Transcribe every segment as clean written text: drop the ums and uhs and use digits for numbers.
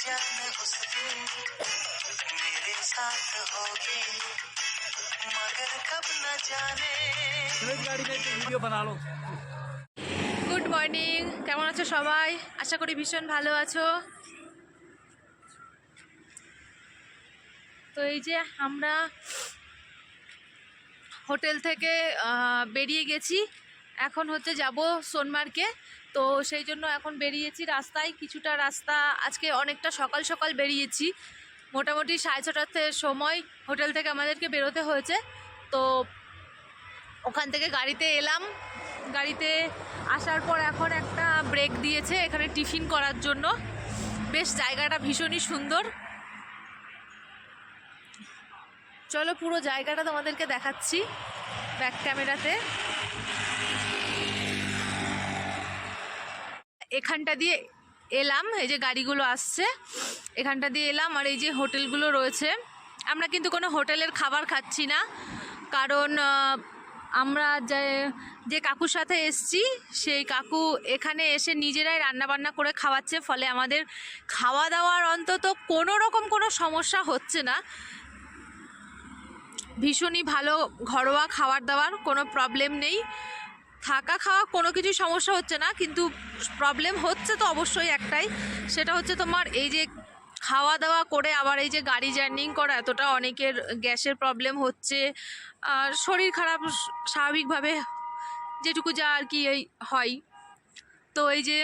जान उस दिन मेरे साथ होगी मगर कब न जाने। ভিডিও বানালো। গুড মর্নিং, কেমন আছো সবাই? আশা করি ভীষণ ভালো আছো। তো এই যে আমরা হোটেল থেকে বেরিয়ে গেছি, এখন হচ্ছে যাব সোনমার্গে। তো সেই জন্য এখন বেরিয়েছি রাস্তায়, কিছুটা রাস্তা আজকে অনেকটা সকাল সকাল বেরিয়েছি, মোটামুটি 6:30টার সময় হোটেল থেকে আমাদেরকে বেরোতে হয়েছে। তো ওখান থেকে গাড়িতে এলাম, গাড়িতে আসার পর এখন একটা ব্রেক দিয়েছে এখানে টিফিন করার জন্য। বেশ জায়গাটা ভীষণই সুন্দর, চলো পুরো জায়গাটা তোমাদেরকে দেখাচ্ছি ব্যাক ক্যামেরাতে। এখানটা দিয়ে এলাম, এই যে গাড়িগুলো আসছে এখানটা দিয়ে এলাম, আর এই যে হোটেলগুলো রয়েছে। আমরা কিন্তু কোনো হোটেলের খাবার খাচ্ছি না, কারণ আমরা যে কাকুর সাথে এসছি সেই কাকু এখানে এসে নিজেরাই রান্নাবান্না করে খাওয়াচ্ছে, ফলে আমাদের খাওয়া দাওয়ার অন্তত কোনো রকম কোনো সমস্যা হচ্ছে না। ভীষণই ভালো ঘরোয়া খাবার দাবার, কোনো প্রবলেম নেই, থাকা খাওয়া কোনো কিছুই সমস্যা হচ্ছে না। কিন্তু প্রবলেম হচ্ছে তো অবশ্যই একটাই, সেটা হচ্ছে তোমার এই যে খাওয়া দাওয়া করে আবার এই যে গাড়ি জার্নিং করা, এতটা অনেকের গ্যাসের প্রবলেম হচ্ছে, আর শরীর খারাপ স্বাভাবিকভাবে যেটুকু যা আর কি এই হয়। তো এই যে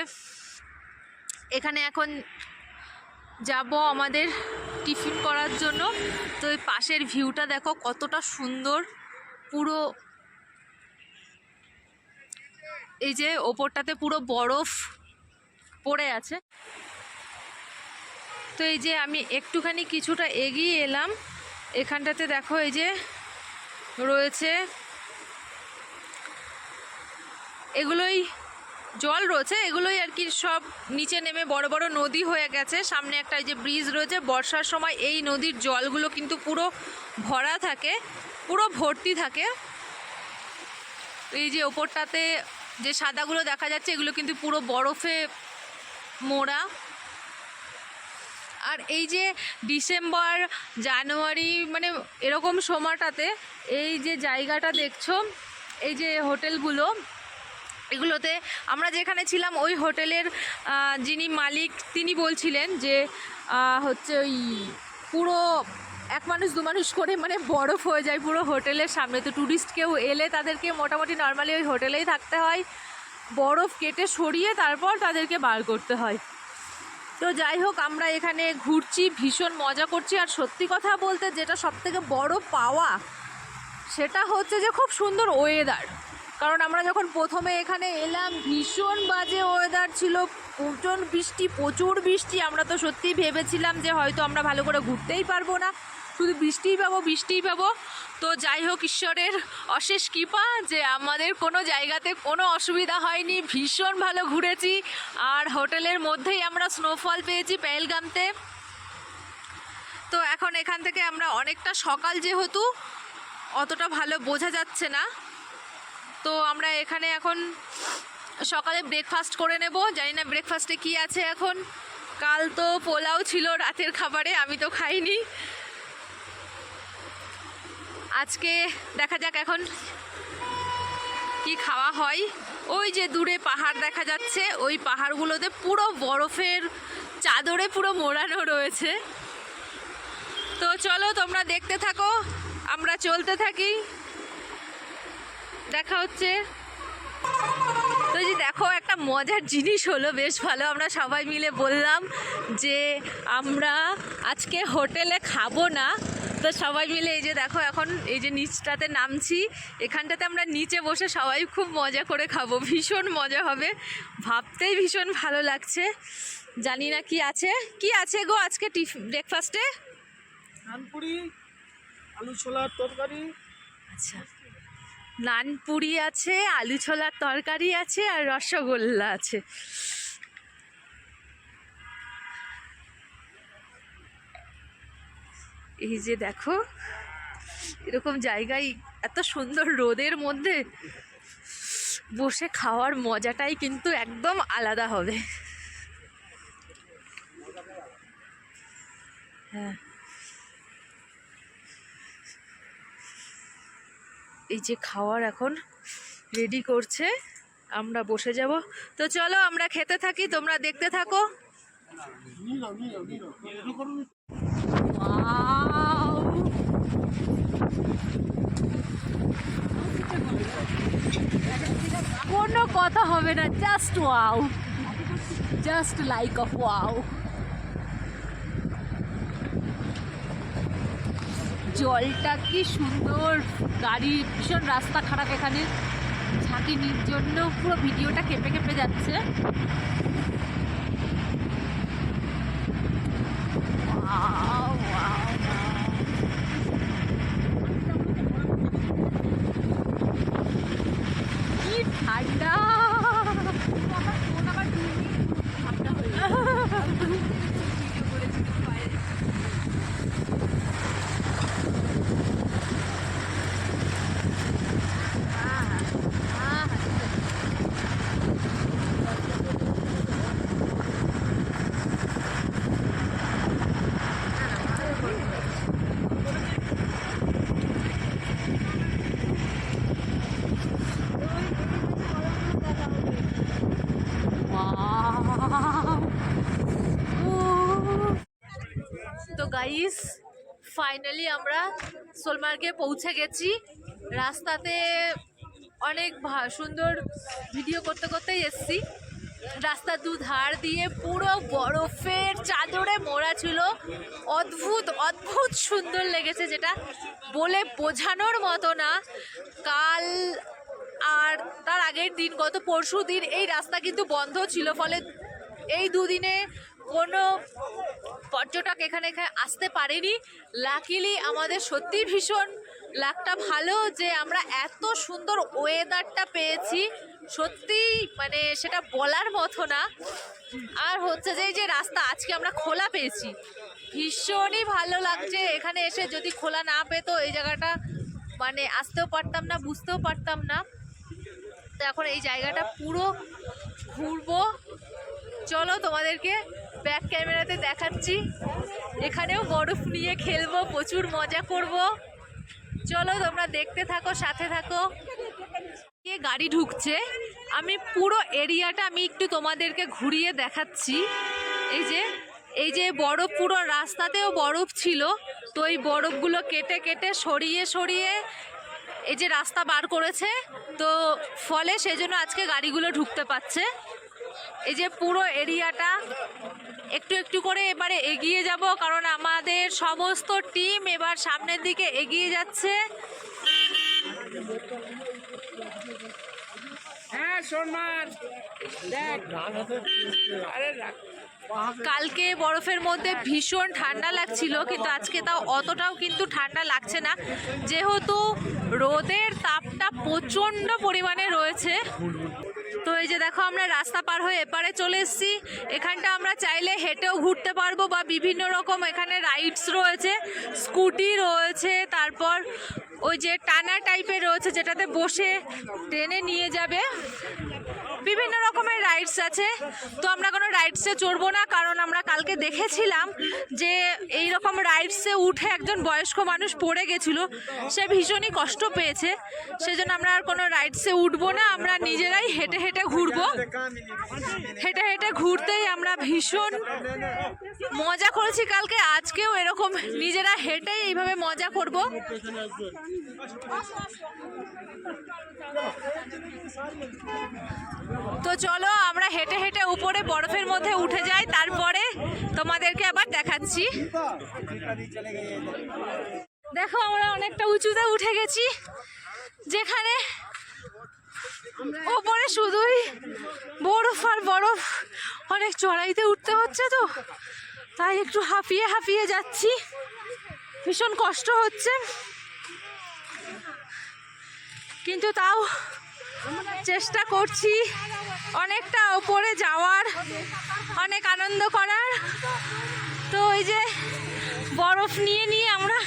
এখানে এখন যাব আমাদের টিফিন করার জন্য। তো এই পাশের ভিউটা দেখো কতটা সুন্দর, পুরো এই যে ওপরটাতে পুরো বরফ পড়ে আছে। তো এই যে আমি একটুখানি কিছুটা এগিয়ে এলাম, এখানটাতে দেখো এই যে রয়েছে এগুলোই জল রয়েছে, এগুলোই আর কি সব নিচে নেমে বড় বড় নদী হয়ে গেছে। সামনে একটা এই যে ব্রিজ রয়েছে, বর্ষার সময় এই নদীর জলগুলো কিন্তু পুরো ভরা থাকে, পুরো ভর্তি থাকে। এই যে ওপরটাতে যে সাদাগুলো দেখা যাচ্ছে এগুলো কিন্তু পুরো বরফে মোড়া। আর এই যে ডিসেম্বর জানুয়ারি মানে এরকম সময়টাতে এই যে জায়গাটা দেখছো, এই যে হোটেলগুলো, এগুলোতে আমরা যেখানে ছিলাম ওই হোটেলের যিনি মালিক তিনি বলছিলেন যে হচ্ছে ওই পুরো এক মানুষ দু মানুষ করে মানে বরফ হয়ে যায় পুরো হোটেলের সামনে। তো ট্যুরিস্ট কেউ এলে তাদেরকে মোটামুটি নর্মালি ওই হোটেলেই থাকতে হয়, বরফ কেটে সরিয়ে তারপর তাদেরকে বার করতে হয়। তো যাই হোক, আমরা এখানে ঘুরছি, ভীষণ মজা করছি। আর সত্যি কথা বলতে যেটা সবথেকে বড় পাওয়া সেটা হচ্ছে যে খুব সুন্দর ওয়েদার। কারণ আমরা যখন প্রথমে এখানে এলাম ভীষণ বাজে ওয়েদার ছিল, প্রচুর বৃষ্টি। আমরা তো সত্যিই ভেবেছিলাম যে হয়তো আমরা ভালো করে ঘুরতেই পারবো না, শুধু বৃষ্টিই পাবো। তো যাই হোক, ঈশ্বরের অশেষ কৃপা যে আমাদের কোনো জায়গাতে কোনো অসুবিধা হয়নি, ভীষণ ভালো ঘুরেছি। আর হোটেলের মধ্যেই আমরা স্নোফল পেয়েছি পেহেলগামতে। তো এখন এখান থেকে আমরা অনেকটা সকাল, যেহেতু অতটা ভালো বোঝা যাচ্ছে না, তো আমরা এখানে এখন সকালে ব্রেকফাস্ট করে নেব। জানি না ব্রেকফাস্টে কি আছে এখন, কাল তো পোলাও ছিল রাতের খাবারে, আমি তো খাইনি। আজকে দেখা যাক এখন কি খাওয়া হয়। ওই যে দূরে পাহাড় দেখা যাচ্ছে, ওই পাহাড়গুলোতে পুরো বরফের চাদরে পুরো মোড়ানো রয়েছে। তো চলো তোমরা দেখতে থাকো, আমরা চলতে থাকি, দেখা হচ্ছে। তো যে দেখো একটা মজার জিনিস হলো, বেশ ভালো, আমরা সবাই মিলে বললাম যে আমরা আজকে হোটেলে খাবো না। তো সবাই মিলে এই যে দেখো এখন এই যে নিচটাতে নামছি, এখানটাতে আমরা নিচে বসে সবাই খুব মজা করে খাবো, ভীষণ মজা হবে, ভাবতেই ভীষণ ভালো লাগছে। জানি না কি আছে গো আজকে ব্রেকফাস্টে। নানপুরি, আলু ছোলার তরকারি। আচ্ছা, নানপুরি আছে, আলু ছোলার তরকারি আছে, আর রসগোল্লা আছে। এই যে দেখো এরকম জায়গায় এত সুন্দর রোদের মধ্যে বসে খাওয়ার মজাটাই কিন্তু একদম আলাদা হবে। হ্যাঁ, এই যে খাওয়ার এখন রেডি করছে, আমরা বসে যাব। তো চলো আমরা খেতে থাকি, তোমরা দেখতে থাকো। Wow! কোনো কথা হবে না, just wow, just like of wow. জলটা কি সুন্দর, গাড়ি ভীষণ রাস্তা খারাপ এখানে, ঝাঁকিনির জন্য পুরো ভিডিওটা কেঁপে কেঁপে যাচ্ছে। Wow, wow, wow. কি ঠান্ডা! তো গাইস, ফাইনালি আমরা সোলমার্গে পৌঁছে গেছি। রাস্তাতে অনেক সুন্দর ভিডিও করতে করতেই এসছি। রাস্তার দুধার দিয়ে পুরো বরফের চাদরে মোড়া ছিল, অদ্ভুত অদ্ভুত সুন্দর লেগেছে, যেটা বলে বোঝানোর মতো না। কাল আর তার আগের দিন, গত পরশু দিন এই রাস্তা কিন্তু বন্ধ ছিল, ফলে এই দুদিনে কোনো পর্যটক এখানে আসতে পারেনি। লাকিলি আমাদের সত্যি ভীষণ লাকটা ভালো যে আমরা এত সুন্দর ওয়েদারটা পেয়েছি, সত্যি মানে সেটা বলার মতো না। আর হচ্ছে যে এই যে রাস্তা আজকে আমরা খোলা পেয়েছি, ভীষণই ভালো লাগছে। এখানে এসে যদি খোলা না পেতো এই জায়গাটা মানে আসতেও পারতাম না, বুঝতেও পারতাম না। তো এখন এই জায়গাটা পুরো ঘুরবো, চলো তোমাদেরকে ব্যাক ক্যামেরাতে দেখাচ্ছি। এখানেও বরফ নিয়ে খেলবো, প্রচুর মজা করব। চলো তোমরা দেখতে থাকো, সাথে থাকো। গাড়ি ঢুকছে, আমি পুরো এরিয়াটা আমি একটু তোমাদেরকে ঘুরিয়ে দেখাচ্ছি। এই যে বরফ, পুরো রাস্তাতেও বরফ ছিল, তো এই বরফগুলো কেটে কেটে সরিয়ে সরিয়ে এই যে রাস্তা বার করেছে, তো ফলে সেজন্য আজকে গাড়িগুলো ঢুকতে পারছে। এই যে পুরো এরিয়াটা একটু একটু করে এবারে এগিয়ে যাব, কারণ আমাদের সমস্ত টিম এবার সামনের দিকে এগিয়ে যাচ্ছে। হ্যাঁ সম্মান দেখ, কালকে বরফের মধ্যে ভীষণ ঠান্ডা লাগছিল, কিন্তু আজকে তাও অতটাও কিন্তু ঠান্ডা লাগছে না, যেহেতু রোদের তাপটা প্রচণ্ড পরিমাণে রয়েছে। তো এই যে দেখো আমরা রাস্তা পার হয়ে এপারে চলে এসেছি। এখানটা আমরা চাইলে হেঁটেও ঘুরতে পারবো, বা বিভিন্ন রকম এখানে রাইডস রয়েছে, স্কুটি রয়েছে, তারপর ওই যে টানা টাইপের রয়েছে যেটাতে বসে ট্রেনে নিয়ে যাবে, বিভিন্ন রকমের রাইডস আছে। তো আমরা কোনো রাইডসে চড়বো না, কারণ আমরা কালকে দেখেছিলাম যে এই রকম রাইডসে উঠে একজন বয়স্ক মানুষ পড়ে গেছিল, সে ভীষণই কষ্ট পেয়েছে, সেজন্য আমরা আর কোনো রাইডসে উঠবো না। আমরা নিজেরাই হেঁটে হেঁটে ঘুরবো। হেঁটে হেঁটে ঘুরতেই আমরা ভীষণ মজা করেছি কালকে, আজকেও এরকম নিজেরা হেঁটেই এইভাবে মজা করব। তো চলো আমরা হেঁটে হেঁটে উপরে বরফের মধ্যে উঠে যাই, তারপরে তোমাদেরকে আবার দেখাচ্ছি। দেখো আমরা অনেকটা উঁচুতে উঠে গেছি, যেখানে ওপরে শুধুই বরফ আর বরফ। অনেক চড়াইতে উঠতে হচ্ছে, তো তাই একটু হাঁপিয়ে হাঁপিয়ে যাচ্ছি, ভীষণ কষ্ট হচ্ছে, কিন্তু তাও চেষ্টা করছি অনেকটা ওপরে যাওয়ার, অনেক আনন্দ করার। তো ওই যে বরফ নিয়ে নিয়ে আমরা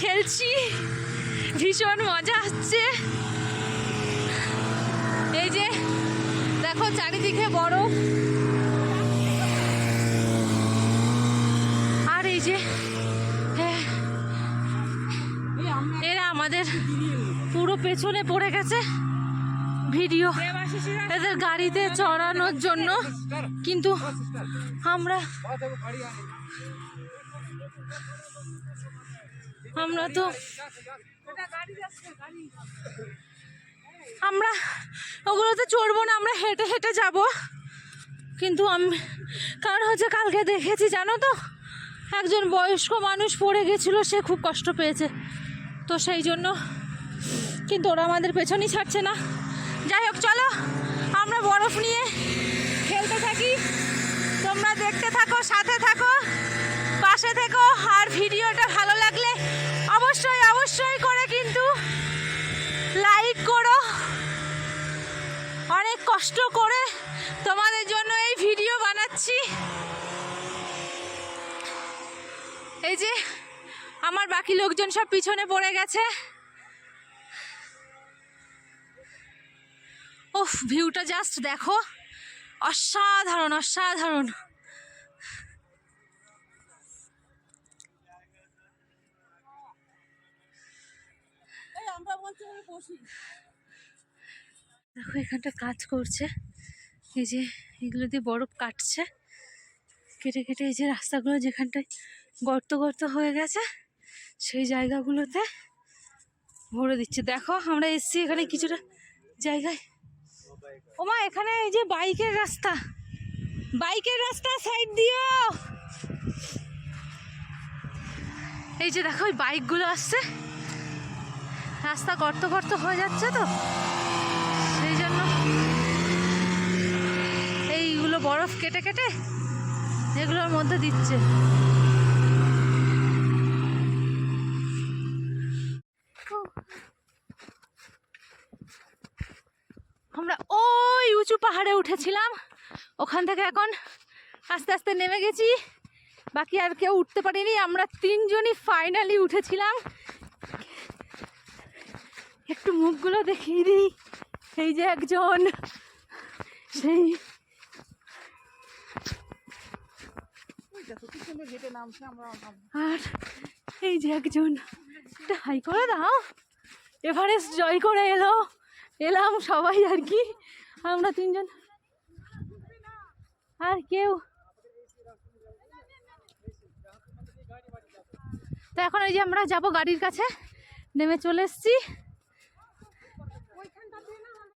খেলছি, ভীষণ মজা হচ্ছে। এই যে দেখো চারিদিকে বরফ, আর এই যে পেছনে পড়ে গেছে ভিডিও এদের গাড়িতে চড়ানোর জন্য, কিন্তু আমরা তো আমরা ওগুলোতে চড়বো না, আমরা হেঁটে হেঁটে যাব। কিন্তু কারণ হচ্ছে কালকে দেখেছি জানো তো, একজন বয়স্ক মানুষ পড়ে গেছিলো, সে খুব কষ্ট পেয়েছে, তো সেই জন্য। কিন্তু ওরা আমাদের পেছনেই ছাড়ছে না। যাই হোক, চলো আমরা বরফ নিয়ে খেলতে থাকি, তোমরা দেখতে থাকো, সাথে থাকো, পাশে থেকো। আর ভিডিওটা ভালো লাগলে অবশ্যই অবশ্যই করে কিন্তু লাইক করো। অনেক কষ্ট করে তোমাদের জন্য এই ভিডিও বানাচ্ছি। এই যে আমার বাকি লোকজন সব পিছনে পড়ে গেছে। উফ, ভিউটা জাস্ট দেখো, অসাধারণ অসাধারণ। দেখো এখানটা কাজ করছে, এই যে এগুলো দিয়ে বরফ কাটছে, কেটে কেটে এই যে রাস্তাগুলো যেখানটায় গর্ত গর্ত হয়ে গেছে সেই জায়গাগুলোতে ভরে দিচ্ছে। দেখো আমরা এসছি এখানে কিছুটা জায়গায়। ওমা, এখানে এই যে বাইকের রাস্তা, সাইড দিও। এই যে দেখো ওই বাইকগুলো আসছে, রাস্তা গর্ত গর্ত হয়ে যাচ্ছে, তো সেই জন্য এইগুলো বরফ কেটে কেটে এগুলোর মধ্যে দিচ্ছে। আমরা ওই উঁচু পাহাড়ে উঠেছিলাম, ওখান থেকে এখন আস্তে আস্তে নেমে গেছি, বাকি আর কেউ উঠতে পারিনি। আমরা তিনজনই ফাইনালি উঠেছিলাম। একটু মুখগুলো দেখিয়ে দিই। এই যে একজন, সেই আর এই যে একজন, একটা হাই করে দাও। এভারেস্ট জয় করে এলাম সবাই আর কি, আমরা তিনজন, আর কেউ। তো এখন ওই যে আমরা যাবো গাড়ির কাছে, নেমে চলে এসছি।